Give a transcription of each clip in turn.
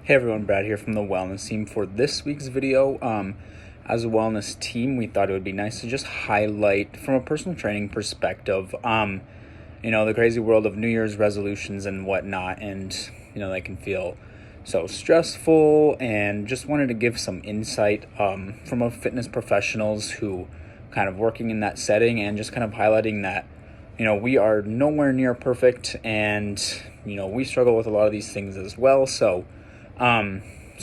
Hey everyone, Brad here from the wellness team. For this week's video, as a wellness team, we thought it would be nice to just highlight from a personal training perspective, the crazy world of New Year's resolutions and whatnot, and, they can feel so stressful, and just wanted to give some insight from a fitness professionals who kind of working in that setting, and just kind of highlighting that, we are nowhere near perfect, and, we struggle with a lot of these things as well. So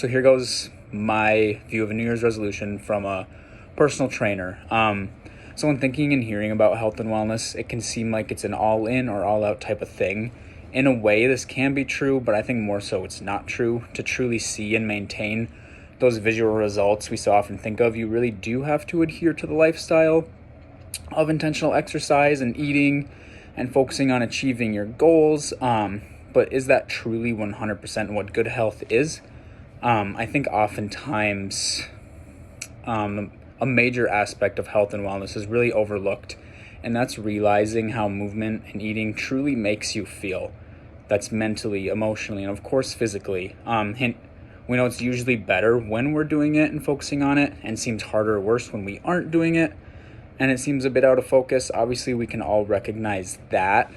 here goes my view of a New Year's resolution from a personal trainer. So when thinking and hearing about health and wellness, it can seem like it's an all-in or all-out type of thing. In a way, this can be true, but I think more so it's not true. To truly see and maintain those visual results we so often think of, you really do have to adhere to the lifestyle of intentional exercise and eating and focusing on achieving your goals. But is that truly 100% what good health is? I think oftentimes a major aspect of health and wellness is really overlooked, and that's realizing how movement and eating truly makes you feel. That's mentally, emotionally, and of course physically. Hint, we know it's usually better when we're doing it and focusing on it, and seems harder or worse when we aren't doing it, and it seems a bit out of focus. Obviously, we can all recognize that.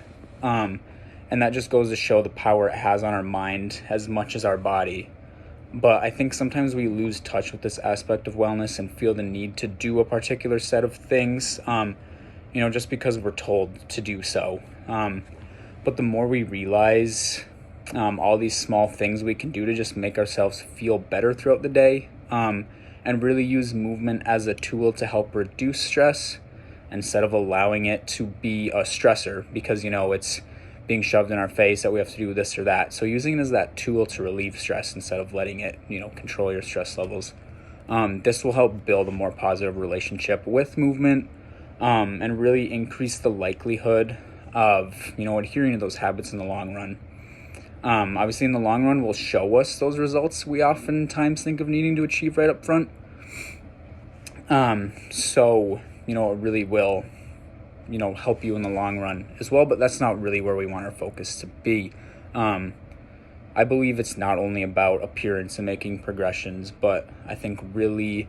And that just goes to show the power it has on our mind as much as our body. But I think sometimes we lose touch with this aspect of wellness and feel the need to do a particular set of things, just because we're told to do so. But the more we realize all these small things we can do to just make ourselves feel better throughout the day, and really use movement as a tool to help reduce stress instead of allowing it to be a stressor, because, it's being shoved in our face that we have to do this or that. So using it as that tool to relieve stress instead of letting it, control your stress levels. This will help build a more positive relationship with movement, and really increase the likelihood of, adhering to those habits in the long run. Obviously in the long run will show us those results we oftentimes think of needing to achieve right up front. It really will help you in the long run as well, but that's not really where we want our focus to be. I believe it's not only about appearance and making progressions, but I think really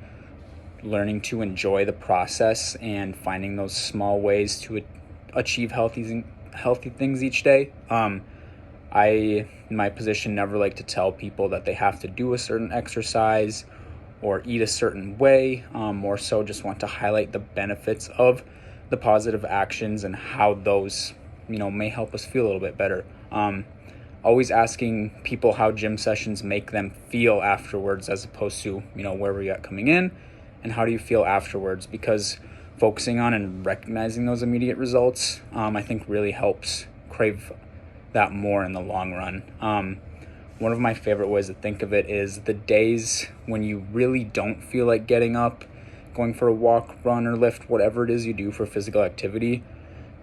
learning to enjoy the process and finding those small ways to achieve healthy things each day. I, in my position, never like to tell people that they have to do a certain exercise or eat a certain way. More so just want to highlight the benefits of the positive actions and how those, may help us feel a little bit better. Always asking people how gym sessions make them feel afterwards, as opposed to, where were you at coming in and how do you feel afterwards? Because focusing on and recognizing those immediate results, I think really helps crave that more in the long run. One of my favorite ways to think of it is the days when you really don't feel like getting up, going for a walk, run, or lift, whatever it is you do for physical activity.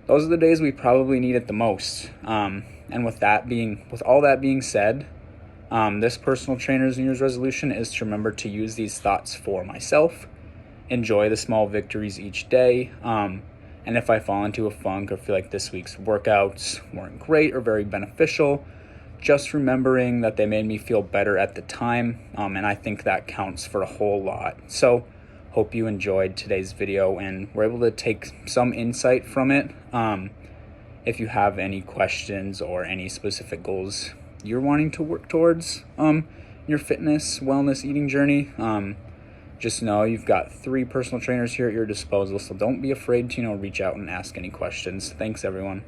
Those are the days we probably need it the most. And with all that being said, this personal trainer's New Year's resolution is to remember to use these thoughts for myself, enjoy the small victories each day, and if I fall into a funk or feel like this week's workouts weren't great or very beneficial, just remembering that they made me feel better at the time, and I think that counts for a whole lot. So hope you enjoyed today's video and were able to take some insight from it. If you have any questions or any specific goals you're wanting to work towards your fitness, wellness, eating journey, just know you've got 3 personal trainers here at your disposal, so don't be afraid to reach out and ask any questions. Thanks, everyone.